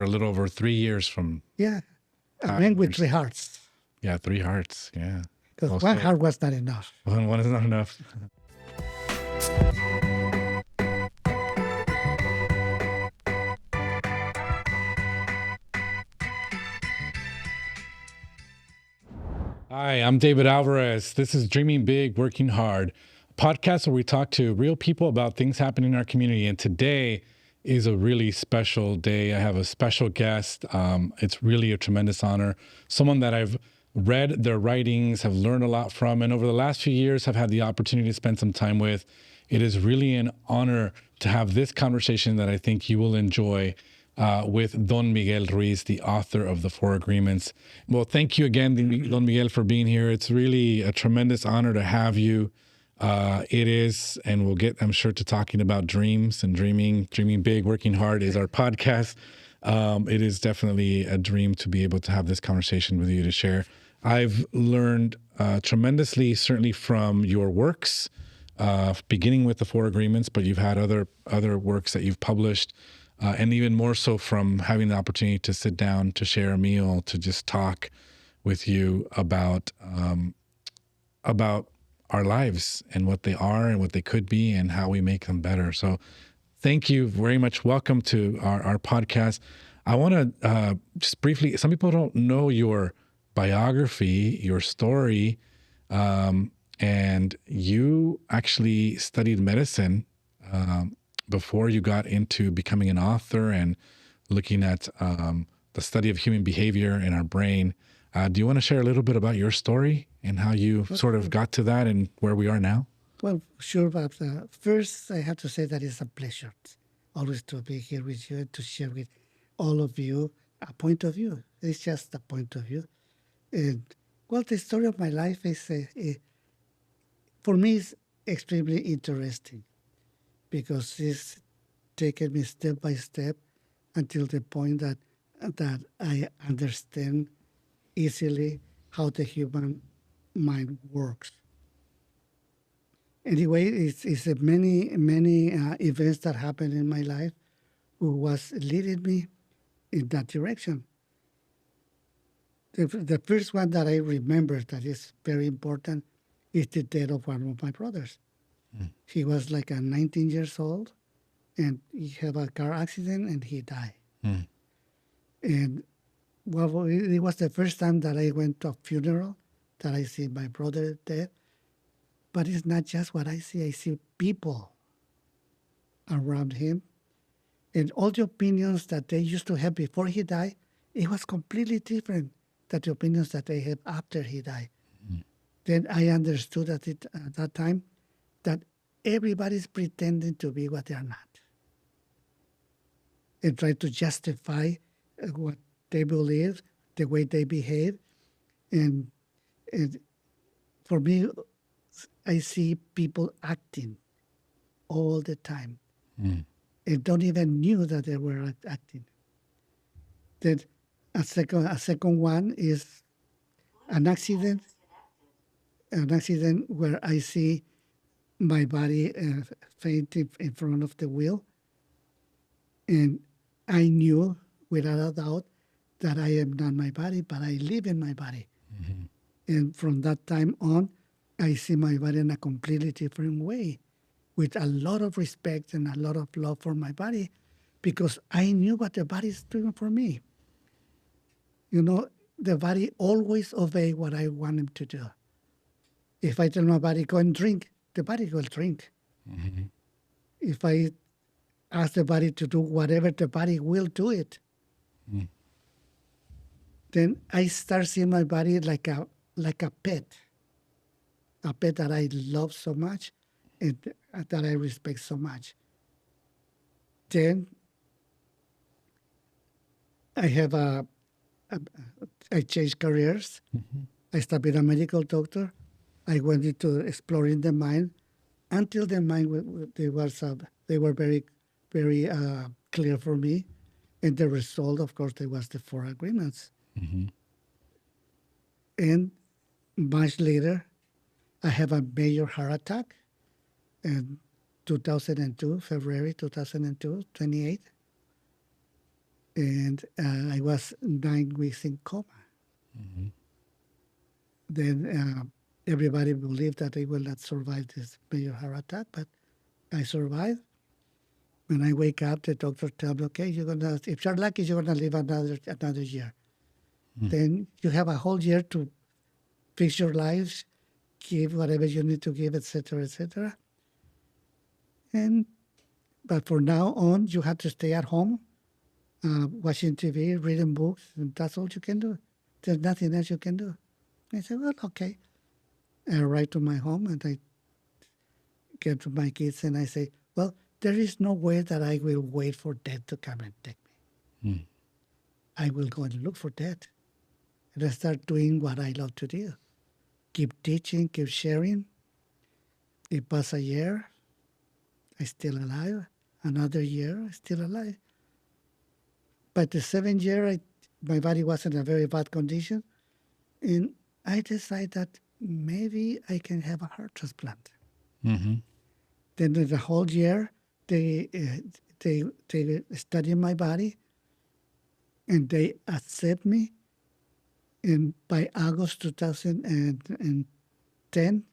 a little over 3 years from Yeah, a man with yours. 3 hearts, Yeah, 3 hearts. Yeah. because Also, one heart was not enough. one is not enough. Hi, I'm David Alvarez. This is Dreaming Big, Working Hard, a podcast where we talk to real people about things happening in our community. And today is a really special day. I have a special guest. It's really a tremendous honor. Someone that I've read their writings, have learned a lot from, and over the last few years have had the opportunity to spend some time with. It is really an honor to have this conversation that I think you will enjoy with Don Miguel Ruiz, the author of The Four Agreements. Well, thank you again, Don Miguel, for being here. It's really a tremendous honor to have you. It is, and we'll get, I'm sure, to talking about dreams and dreaming big, working hard is our podcast. It is definitely a dream to be able to have this conversation with you to share. I've learned tremendously, certainly from your works, beginning with The Four Agreements, but you've had other works that you've published. And even more so from having the opportunity to sit down, to share a meal, to just talk with you about our lives and what they are and what they could be and how we make them better. So thank you very much. Welcome to our podcast. I want to just briefly, some people don't know your biography, your story, and you actually studied medicine before you got into becoming an author and looking at the study of human behavior in our brain. Do you want to share a little bit about your story and how you sort of got to that and where we are now? Well, sure, but first I have to say that it's a pleasure always to be here with you and to share with all of you a point of view. It's just a point of view. And, well, the story of my life is, for me, is extremely interesting because it's taken me step by step until the point that I understand easily how the human mind works. Anyway, it's many events that happened in my life who was leading me in that direction. The first one that I remember that is very important is the death of one of my brothers. He was like 19 years old, and he had a car accident, and he died. And well, it was the first time that I went to a funeral, that I see my brother dead. But it's not just what I see people around him. And all the opinions that they used to have before he died, it was completely different than the opinions that they have after he died. Then I understood at that time that everybody's pretending to be what they are not, and try to justify what they believe, the way they behave. And for me, I see people acting all the time and don't even knew that they were acting. Then a second one is an accident where I see my body fainting in front of the wheel. And I knew without a doubt that I am not my body, but I live in my body. And from that time on, I see my body in a completely different way, with a lot of respect and a lot of love for my body, because I knew what the body is doing for me. You know, the body always obeys what I want him to do. If I tell my body, go and drink, the body will drink. If I ask the body to do whatever, the body will do it. Then I start seeing my body like a pet that I love so much and that I respect so much. Then I have I changed careers. I started being a medical doctor. I went into exploring the mind until the mind they were very, very clear for me. And the result, of course, there was the Four Agreements. And much later, I have a major heart attack in 2002, February 2002, 28. and I was 9 weeks in coma. Mm-hmm. Then everybody believed that I will not survive this major heart attack, but I survived. When I wake up, the doctor tells me, okay, if you're lucky, you're gonna live another year. Then you have a whole year to fix your lives, give whatever you need to give, etc., etc. But for now on, you have to stay at home, watching TV, reading books, and that's all you can do. There's nothing else you can do. I said, well, okay. I arrive to my home and I get to my kids and I say, well, there is no way that I will wait for death to come and take me. I will go and look for death. And I start doing what I love to do. Keep teaching, keep sharing. It passed a year. I'm still alive. Another year, I'm still alive. But the 7th year, my body was in a very bad condition. And I decided that maybe I can have a heart transplant. Mm-hmm. Then the whole year, they study my body and they accept me. And by August 2010,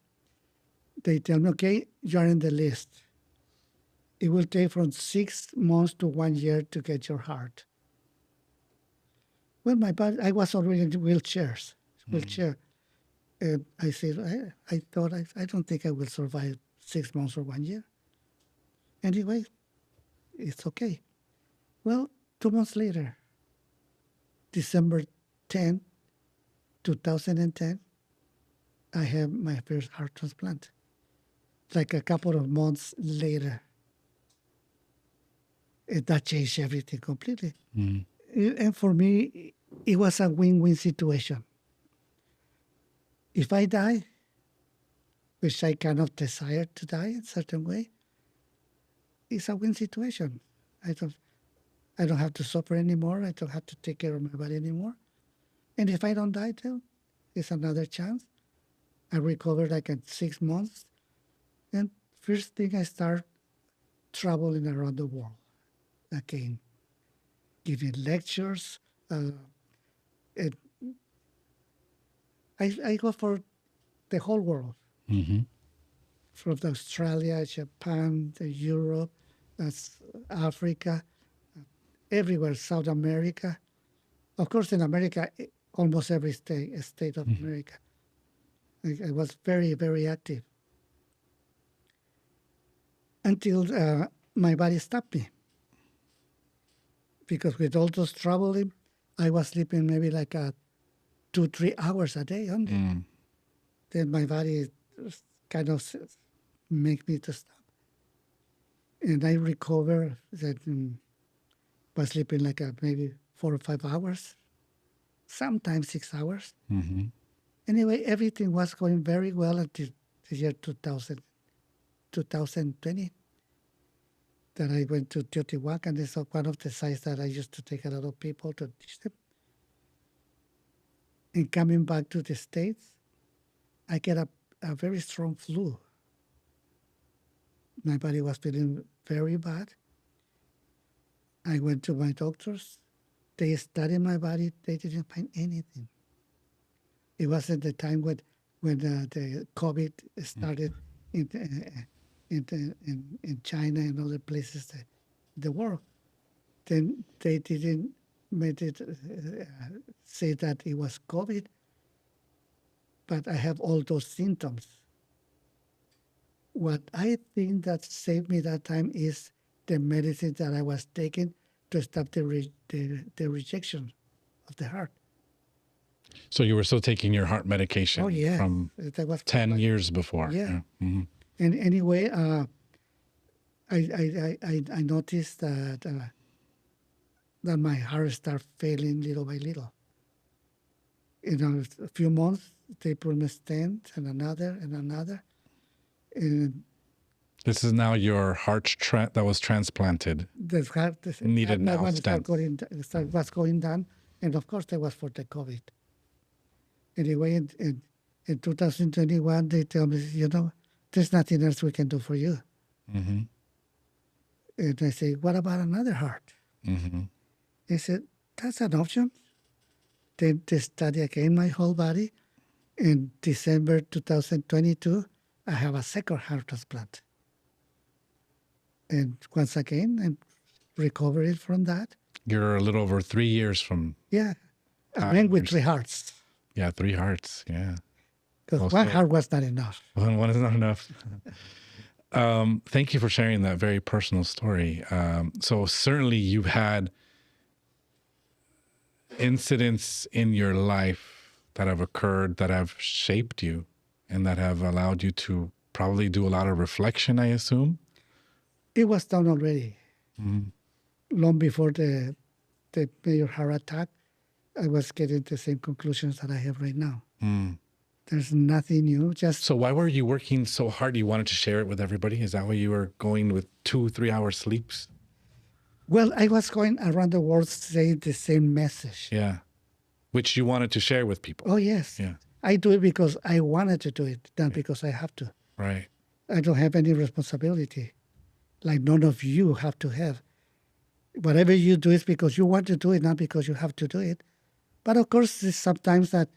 they tell me, okay, you're in the list. It will take from 6 months to 1 year to get your heart. Well, my body, I was already in wheelchair. And I said, I thought, I don't think I will survive 6 months or 1 year. Anyway, it's okay. Well, 2 months later, December 10, 2010, I have my first heart transplant. Like a couple of months later, that changed everything completely. And for me, it was a win-win situation. If I die, which I cannot desire to die in a certain way, it's a win situation. I don't have to suffer anymore. I don't have to take care of my body anymore. And if I don't die, then it's another chance. I recovered like in 6 months. And first thing I start traveling around the world again, giving lectures. I go for the whole world, from Australia, Japan, Europe, Africa, everywhere, South America. Of course, in America, almost every state of America. I was very, very active until my body stopped me. Because with all those traveling, I was sleeping maybe like 2-3 hours a day only. Then my body kind of make me to stop. And I recovered that by sleeping like maybe 4 or 5 hours, sometimes 6 hours. Anyway, everything was going very well until the year 2020. That I went to Teotihuacan. It's one of the sites that I used to take a lot of people to teach them. And coming back to the States, I get a very strong flu. My body was feeling very bad. I went to my doctors. They studied my body. They didn't find anything. It wasn't the time when the COVID started in China and other places in the world. Then they didn't say that it was COVID, but I have all those symptoms. What I think that saved me that time is the medicine that I was taking to stop the rejection of the heart. So you were still taking your heart medication from that was 10 years before. Yeah. And anyway, I noticed that my heart started failing little by little. In a few months, they put me a stent and another and another. And this is now your heart that was transplanted. Needed now stents. Was going down, and of course, that was for the COVID. Anyway, in 2021, they tell me, there's nothing else we can do for you. And I say, what about another heart? I said, that's an option. Then they study again my whole body. In December 2022, I have a second heart transplant. And once again, I'm recovering from that. You're a little over 3 years from. Yeah, I went with 3 hearts. Yeah, 3 hearts. Yeah. Because one heart was not enough. One is not enough. Thank you for sharing that very personal story. So certainly you've had incidents in your life that have occurred that have shaped you and that have allowed you to probably do a lot of reflection, I assume. It was done already. Long before the major heart attack, I was getting the same conclusions that I have right now. There's nothing new. So why were you working so hard? You wanted to share it with everybody? Is that why you were going with 2-3 hour sleeps? Well, I was going around the world saying the same message. Yeah. Which you wanted to share with people. Oh, yes. Yeah. I do it because I wanted to do it, not because I have to. Right. I don't have any responsibility, like none of you have to have. Whatever you do is because you want to do it, not because you have to do it. But of course, there's sometimes that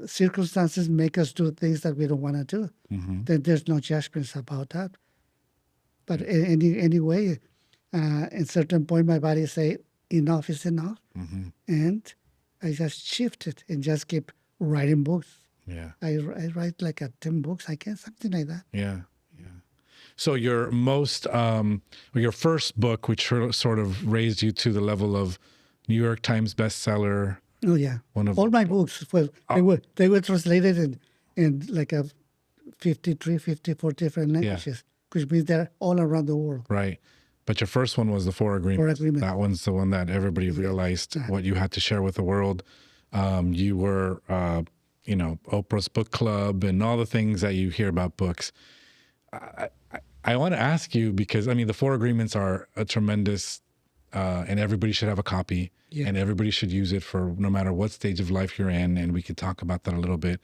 circumstances make us do things that we don't want to do. Then there's no judgments about that. But anyway, at certain point, my body say enough is enough, and I just shifted and just keep writing books. Yeah. I write like 10 books, I guess, something like that. Yeah. Yeah. So your most, or your first book, which sort of raised you to the level of New York Times bestseller. Oh yeah. All my books, well, they were translated in like 53, 54 different languages, which means they're all around the world. Right. But your first one was the Four Agreements. That one's the one that everybody realized what you had to share with the world. You were, Oprah's book club and all the things that you hear about books. I want to ask you because, the Four Agreements are a tremendous, and everybody should have a copy. Yeah. And everybody should use it for no matter what stage of life you're in. And we could talk about that a little bit.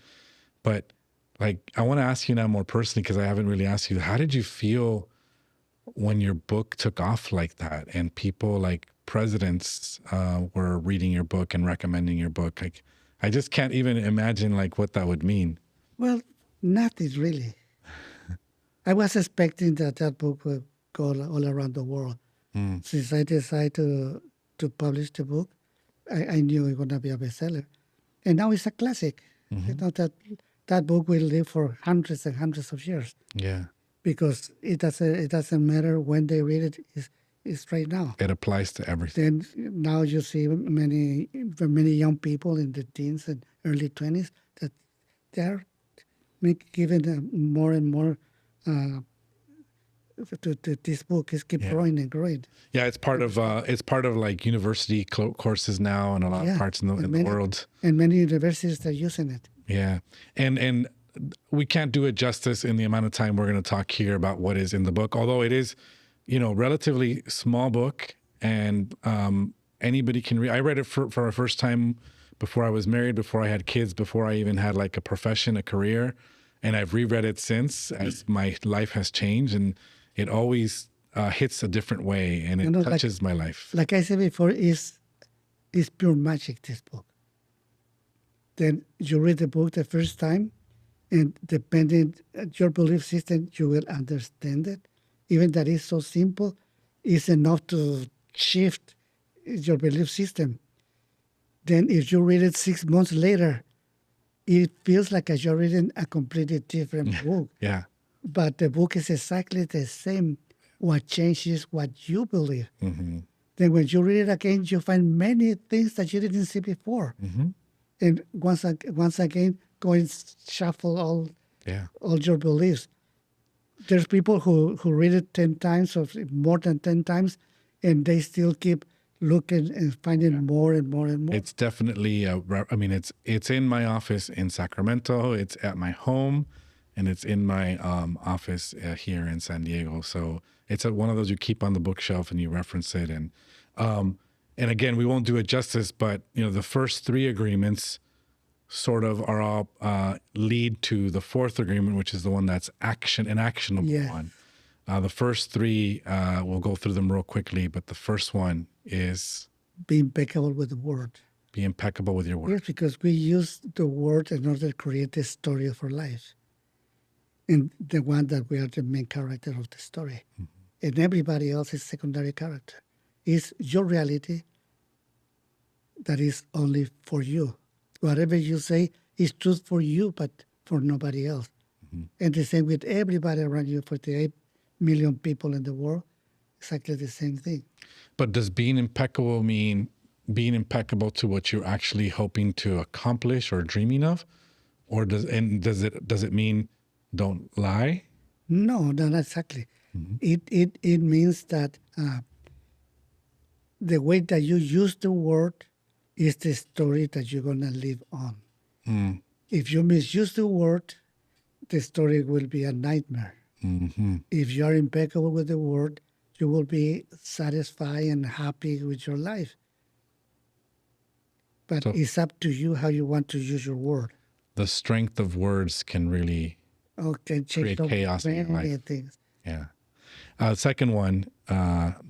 But I want to ask you now more personally, because I haven't really asked you, how did you feel when your book took off like that and people like presidents were reading your book and recommending your book? I just can't even imagine what that would mean. Well, nothing really. I was expecting that book would go all around the world. Since I decided to publish the book, I knew it was going to be a bestseller. And now it's a classic. That book will live for hundreds and hundreds of years. Yeah. Because it doesn't matter when they read it. It's right now. It applies to everything. Then now you see many young people in the teens and early 20s that they're given more and more to this book. Is keep growing and growing. Yeah, it's part of university courses now and a lot of parts in the world. And many universities are using it. Yeah, and we can't do it justice in the amount of time we're going to talk here about what is in the book. Although it is, relatively small book, and anybody can read. I read it for a first time before I was married, before I had kids, before I even had a profession, a career, and I've reread it since as my life has changed, and it always hits a different way, and it touches my life. Like I said before, is pure magic, this book. Then you read the book the first time, and depending on your belief system, you will understand it. Even that is so simple, is enough to shift your belief system. Then if you read it 6 months later, it feels like you're reading a completely different book. Yeah. But the book is exactly the same. What changes what you believe. Then when you read it again, you find many things that you didn't see before. And once again, go and shuffle all your beliefs. There's people who read it 10 times or more than 10 times, and they still keep looking and finding more and more and more. It's definitely, it's in my office in Sacramento, it's at my home, and it's in my office here in San Diego. So it's one of those you keep on the bookshelf and you reference it. And again, we won't do it justice, but the first 3 agreements sort of are all lead to the 4th agreement, which is the one that's an actionable one. The first 3, we'll go through them real quickly, but the first one is be impeccable with the word. Be impeccable with your word. Yes, because we use the word in order to create the story of our life. And the one that we are the main character of the story. And everybody else is secondary character. It's your reality that is only for you. Whatever you say is truth for you, but for nobody else. And the same with everybody around you, for the 8 million people in the world, exactly the same thing. But does being impeccable mean being impeccable to what you're actually hoping to accomplish or dreaming of? Or does it mean don't lie? No, not exactly. It means that the way that you use the word is the story that you're going to live on. If you misuse the word, the story will be a nightmare. If you are impeccable with the word, you will be satisfied and happy with your life. But it's up to you how you want to use your word. The strength of words can really create chaos in your life. Things. Yeah. Second one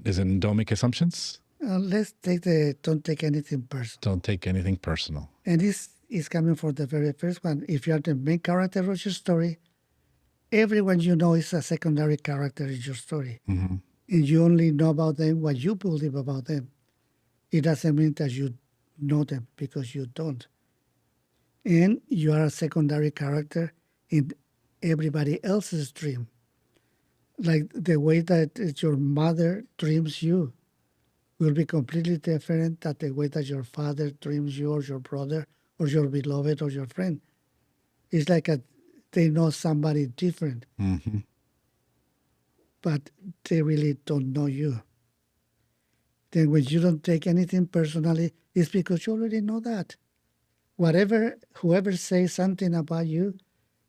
is in don't make assumptions. Let's take don't take anything personal. Don't take anything personal. And this is coming from the very first one. If you are the main character of your story, everyone you know is a secondary character in your story. And you only know about them what you believe about them. It doesn't mean that you know them, because you don't. And you are a secondary character in everybody else's dream. Like the way that your mother dreams you will be completely different than the way that your father dreams you, or your brother, or your beloved, or your friend. It's like they know somebody different, but they really don't know you. Then when you don't take anything personally, it's because you already know that. Whoever says something about you,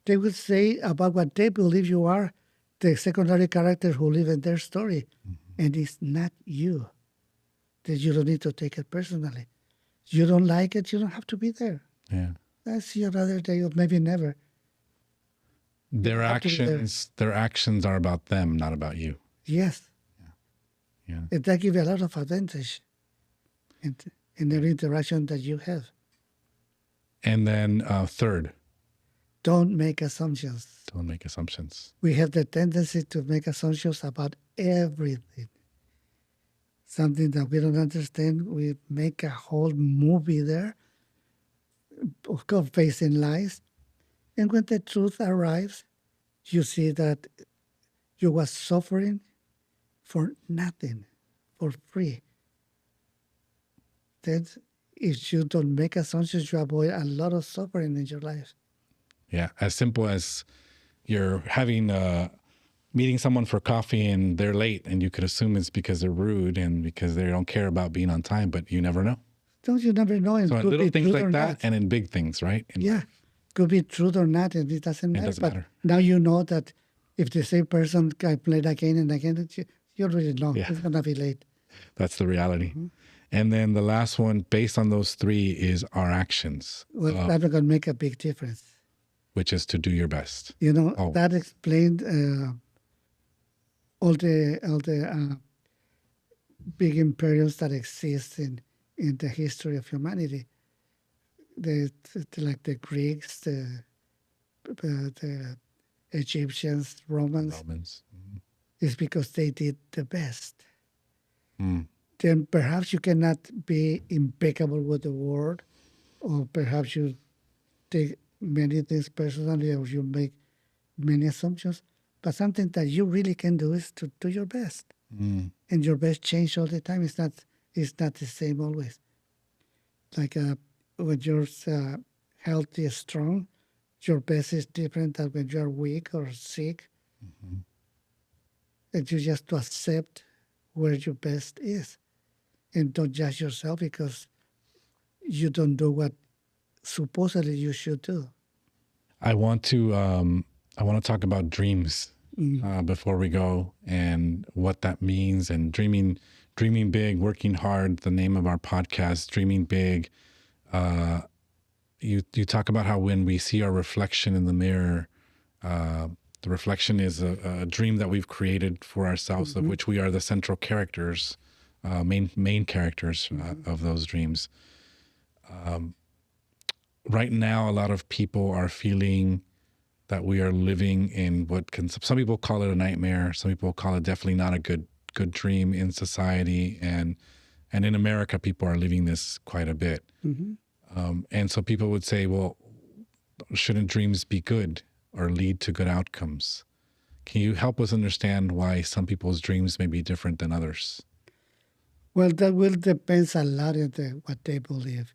they will say about what they believe you are, the secondary character who live in their story. And it's not you. That you don't need to take it personally. You don't like it, you don't have to be there. Yeah. That's your other day, or maybe never. Their actions are about them, not about you. Yes. Yeah. And that gives you a lot of advantage in every interaction that you have. And then third. Don't make assumptions. Don't make assumptions. We have the tendency to make assumptions about everything. Something that we don't understand, we make a whole movie there, of course, facing lies. And when the truth arrives, you see that you was suffering for nothing, for free. Then if you don't make assumptions, you avoid a lot of suffering in your life. Yeah, as simple as you're having meeting someone for coffee and they're late, and you could assume it's because they're rude and because they don't care about being on time, but you never know. Don't you never know? So in little things like that, and in big things, right? Could be truth or not, and it doesn't matter. It doesn't matter. Now you know that if the same person can play it again and again, you already know it's going to be late. That's the reality. And then the last one, based on those three, is our actions. Well, that's going to make a big difference. Which is to do your best. You know, that explained all the big imperiums that exist in the history of humanity. Like the Greeks, the Egyptians, Romans. It's because they did the best. Then perhaps you cannot be impeccable with the word, or perhaps you take many things personally, or you make many assumptions. But something that you really can do is to do your best. And your best change all the time. It's not the same always. Like when you're healthy, strong, your best is different than when you're weak or sick. And you just to accept where your best is. And don't judge yourself because you don't do what supposedly you should do. I want to talk about dreams before we go, and what that means, and dreaming big, working hard. The name of our podcast, Dreaming Big. You talk about how when we see our reflection in the mirror, the reflection is a dream that we've created for ourselves, of which we are the central characters. main characters of those dreams. Right now, a lot of people are feeling that we are living in what can, some people call it a nightmare. Some people call it definitely not a good dream in society. And in America, people are living this quite a bit. And so people would say, well, shouldn't dreams be good or lead to good outcomes? Can you help us understand why some people's dreams may be different than others? Well, that will depend a lot on what they believe.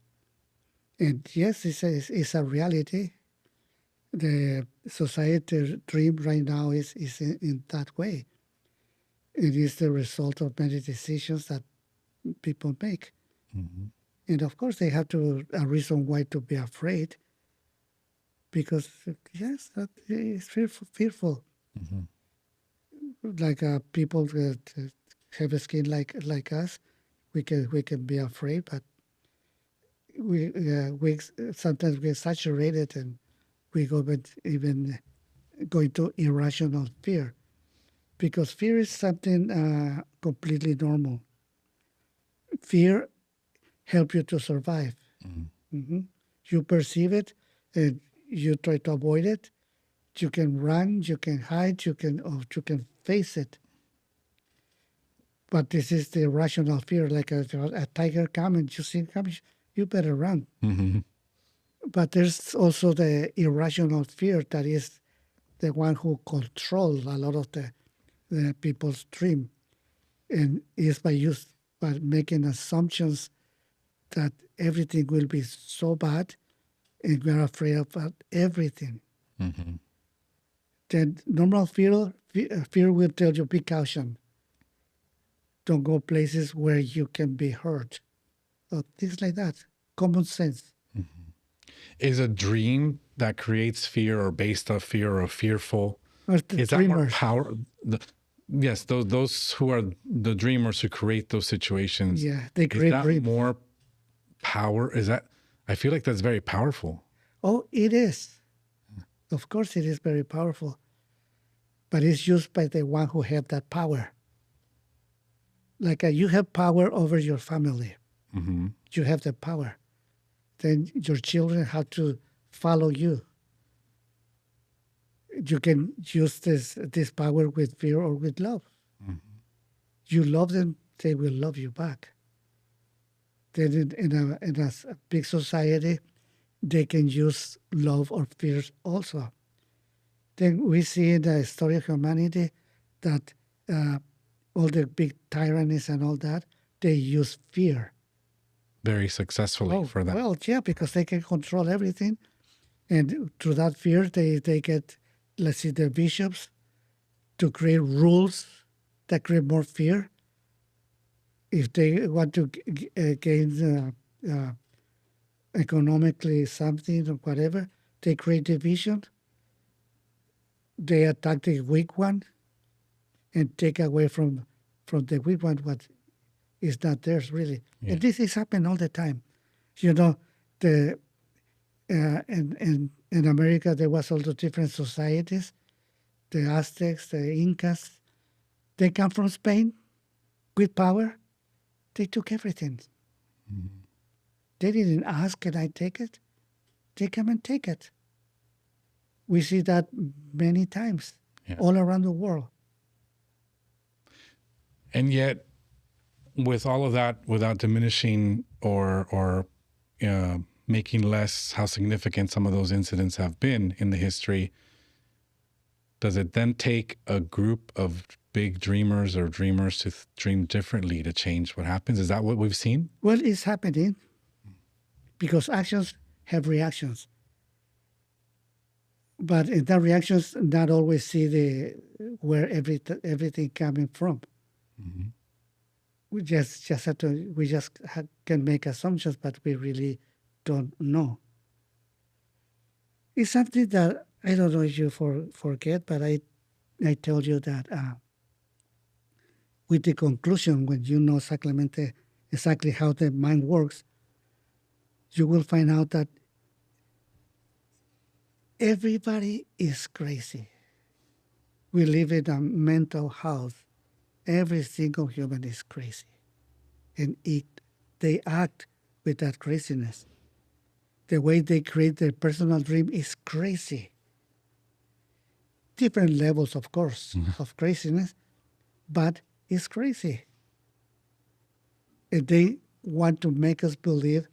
And yes, it's a reality. The society dream right now is in that way. It is the result of many decisions that people make. And of course, they have a reason why to be afraid, because yes, that is fearful. Like people that have a skin like us, we can be afraid, but we sometimes get saturated and we go even going to irrational fear, because fear is something completely normal. Fear helps you to survive. You perceive it and you try to avoid it. You can run, you can hide, you can face it. But this is the irrational fear, like a tiger coming, you see it coming, you better run. But there's also the irrational fear that is the one who controls a lot of the people's dream, and is by making assumptions that everything will be so bad, and we're afraid of everything. Then normal fear will tell you, be caution. Don't go places where you can be hurt. Or things like that. Common sense. Is a dream that creates fear or based off fear or fearful, Or the is that more dreamers. power? Yes, those who are the dreamers who create those situations. Yeah, they Is create that dreams. more power? Is that, I feel like that's very powerful. Oh, it is. Of course, it is very powerful. But it's used by the one who have that power. Like you have power over your family. You have the power. Then your children have to follow you. You can use this power with fear or with love. You love them, they will love you back. Then in a big society, they can use love or fear also. Then we see in the story of humanity that all the big tyrannies and all that, they use fear. Very successfully for that. Well, yeah, because they can control everything. And through that fear, they get, let's see, the bishops to create rules that create more fear. If they want to gain economically something or whatever, they create division. They attack the weak one and take away from the weak one what is not theirs, really. Yeah. And this is happening all the time. You know, in America, there was also different societies. The Aztecs, the Incas, they come from Spain with power. They took everything. They didn't ask, can I take it? They come and take it. We see that many times all around the world. And yet, with all of that, without diminishing or making less how significant some of those incidents have been in the history, does it then take a group of big dreamers or dreamers to dream differently to change what happens? Is that what we've seen? Well, it's happening because actions have reactions. But in that reactions, not always see where everything coming from. We just have to. Can make assumptions, but we really don't know. It's something that I don't know if you forget, but I told you that with the conclusion, when you know exactly how the mind works, you will find out that everybody is crazy. We live in a mental house. Every single human is crazy. and they act with that craziness. The way they create their personal dream is crazy. Different levels, of course, of craziness, but it's crazy. And they want to make us believe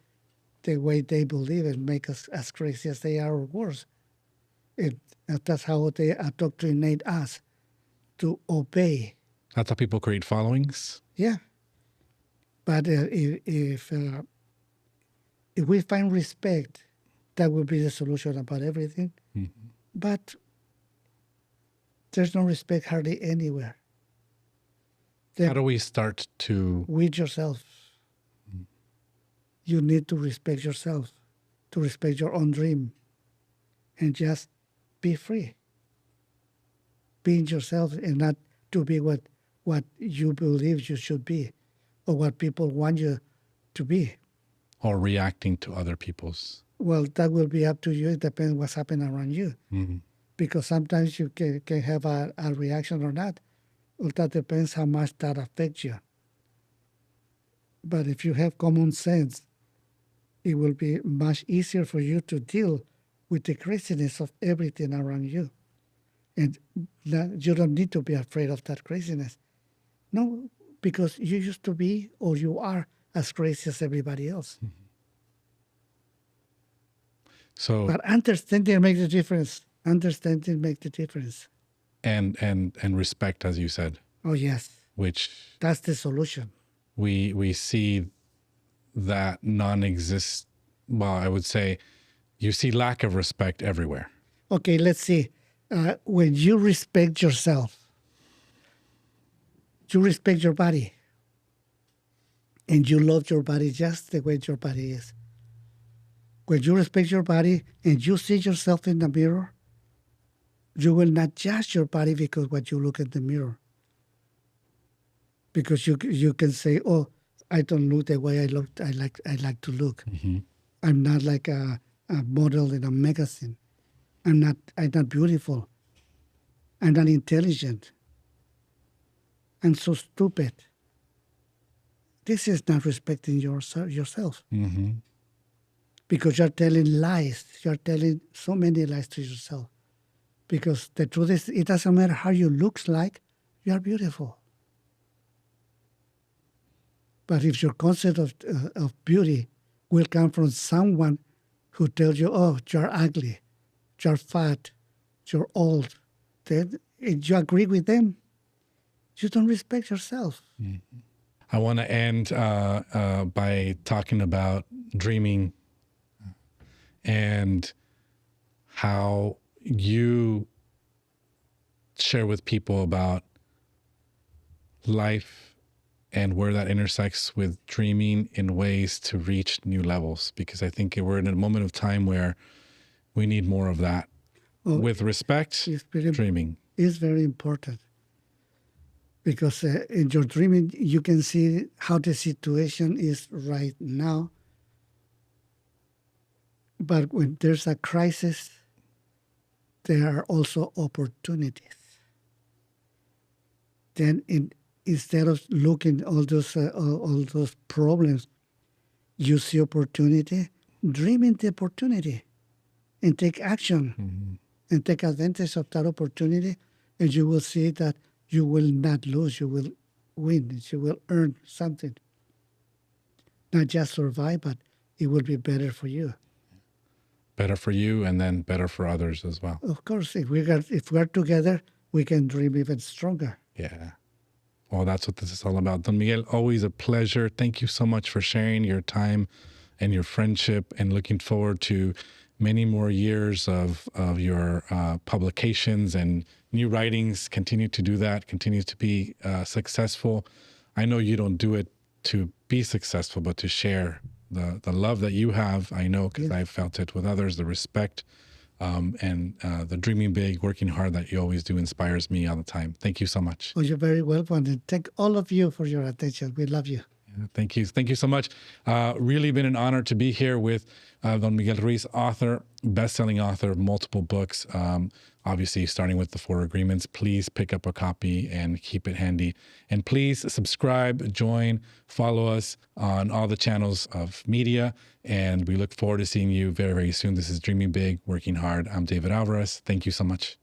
the way they believe and make us as crazy as they are or worse. And that's how they indoctrinate us to obey. That's how people create followings. Yeah. But if we find respect, that will be the solution about everything. Mm-hmm. But there's no respect hardly anywhere. How do we start to... With yourself. You need to respect yourself, to respect your own dream, and just be free. Being yourself and not to be what you believe you should be or what people want you to be. Or reacting to other people's... Well, that will be up to you. It depends what's happening around you. Mm-hmm. Because sometimes you can have a reaction or not. Well, that depends how much that affects you. But if you have common sense, it will be much easier for you to deal with the craziness of everything around you. And you don't need to be afraid of that craziness. No, because you used to be or you are as crazy as everybody else. Mm-hmm. So, but understanding makes a difference. Understanding makes the difference. And respect, as you said. Oh, yes. Which... That's the solution. We see that non-exist... Well, I would say you see lack of respect everywhere. Okay, let's see. When you respect yourself, you respect your body, and you love your body just the way your body is. When you respect your body and you see yourself in the mirror, you will not judge your body because what you look at the mirror. Because you can say, "Oh, I don't look the way I like to look. Mm-hmm. I'm not like a model in a magazine. I'm not beautiful. I'm not intelligent. I'm so stupid." This is not respecting yourself. Mm-hmm. Because you're telling lies. You're telling so many lies to yourself. Because the truth is, it doesn't matter how you look like, you're beautiful. But if your concept of beauty will come from someone who tells you, "Oh, you're ugly, you're fat, you're old," then if you agree with them, you don't respect yourself. Mm-hmm. I want to end by talking about dreaming and how you share with people about life and where that intersects with dreaming in ways to reach new levels. Because I think we're in a moment of time where we need more of that. With respect, dreaming. It's very important. Because in your dreaming, you can see how the situation is right now. But when there's a crisis, there are also opportunities. Then instead of looking at all those problems, you see opportunity, dream in the opportunity, and take action, mm-hmm. and take advantage of that opportunity, and you will see that you will not lose, you will win, you will earn something. Not just survive, but it will be better for you. Better for you, and then better for others as well. Of course, if we're together, we can dream even stronger. Yeah. Well, that's what this is all about. Don Miguel, always a pleasure. Thank you so much for sharing your time and your friendship, and looking forward to many more years of your publications and new writings. Continue to do that. Continue to be successful. I know you don't do it to be successful, but to share the love that you have. I know, because I've felt it with others, the respect and the dreaming big, working hard that you always do inspires me all the time. Thank you so much. Oh, you're very welcome. And thank all of you for your attention. We love you. Yeah, thank you. Thank you so much. Really been an honor to be here with Don Miguel Ruiz, author, best-selling author of multiple books. obviously starting with the 4 agreements. Please pick up a copy and keep it handy. And please subscribe, join, follow us on all the channels of media. And we look forward to seeing you very, very soon. This is Dreaming Big, Working Hard. I'm David Alvarez. Thank you so much.